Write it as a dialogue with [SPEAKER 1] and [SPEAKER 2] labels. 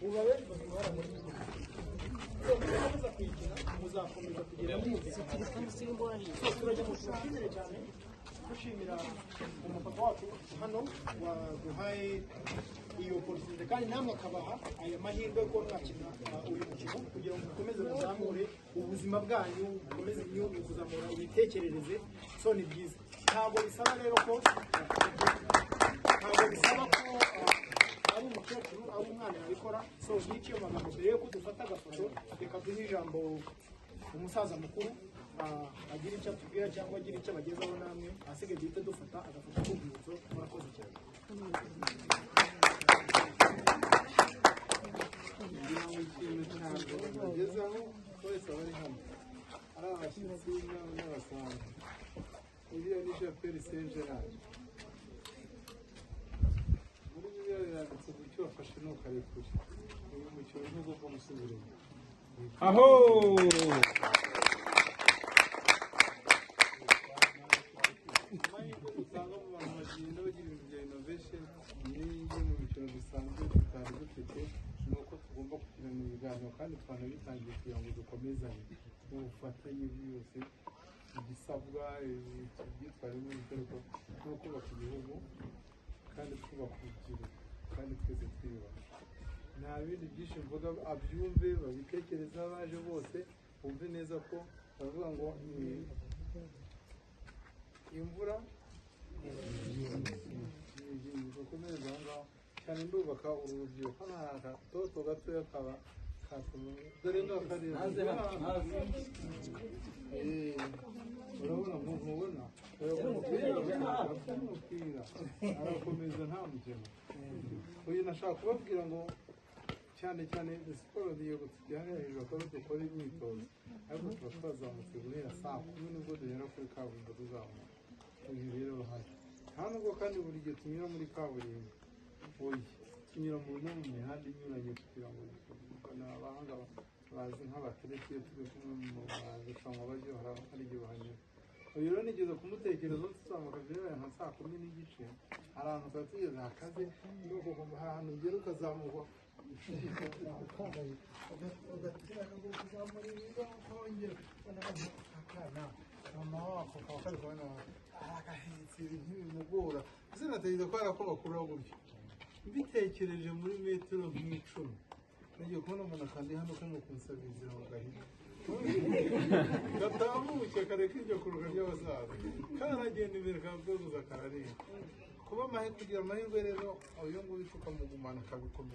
[SPEAKER 1] mubabe bazimara muri muzakomeza kwikina muzakomeza kugira turajya mu cyane cyane dushimira umupapa wacu hano waduhaye iyo opportunity kandi namwe akabaha aya mahirwe ko mwakina uyu mukino kugira ngo mukomeze muzamure ubuzima bwanyu mukomeze kuzamura ibitekerereze so ni byiza ntabwo bisaba rero ko ari umukecuru ari umwana yabikora so n'icyo magambo mbere yuko dufata agafoto reka duhe ijambo umusaza mukuru agira icyo atubwira cyangwa agira icyo abagezaho namwe asigaye duhita dufata agafoto k'urwibutso murakoze cyane
[SPEAKER 2] bagezaho wese abari hano ari abashyitsi n'abasanzwe iriya ni Chapelle Saint Gerard muri biriya biranditse ku cyo wafashe ntukarekure uyu mukino ntugomba gusubiramo
[SPEAKER 3] aho
[SPEAKER 2] amahirwe usanga mu bantu bagenda bagira ibintu bya innovation n'ibyo mu biciro bisanzwe tutari dufite ni uko tugomba kugirana ibiganiro kandi twanabitangiye kugira ngo dukomezanye ubufatanye byose igisabwa ibyitwarimo ibitereko no kubaka igihugu kandi twubaka urubyiruko kandi twese twiyubaka nta bindi byinshi mvuga abyumve babitekereza baje bose bumve neza ko baravuga ngo imvura bakomereza aho ngaho cyane ndubaka uru rubyiruko nta gatoto gatoya kaba katuma dore n'akarere urabona mubona umupira arakomeza nta mukino uyu nashaka kubabwira ngo cyane cyane siporo niyo tujyana hejuru akaba dukora imyitozo ariko tuba twazamutse guhera saa kumi nibwo duhera kuri kaburimbo tuzamuka uyu rero uruhare nta nubwo kandi buri gihe tunyura muri kaburimbo oya tunyura mu mihanda inyuranye kugira ngo abahanga bazi nk'abatereki iyo turi kumwe mu marushanwa bajya hari igihe bahanyura uyu rero nigeze kumutekereza tuzamuka duhera nka saa kumi n'igice hari ahantu tuba tugeze hakaze nuko ahantu ugera ukazamurwa ugatera akaguru kuzamura ibigo ukongera akana mama wako kaba kari kubona aragahetse ntibimugora ese natekereza ko hari ako bakuraho gutyo mbitekereje muri metero nk'icumi nagiye kubona umuntu akandi hano ko ngo kunsabizira mu gahita gatamuke kareka iryo kuruka ry'abasaza karagenda imbere kabweguza kararenga kuba kugira amahirwe rero uyu nguyu tukamugumana akabikomeza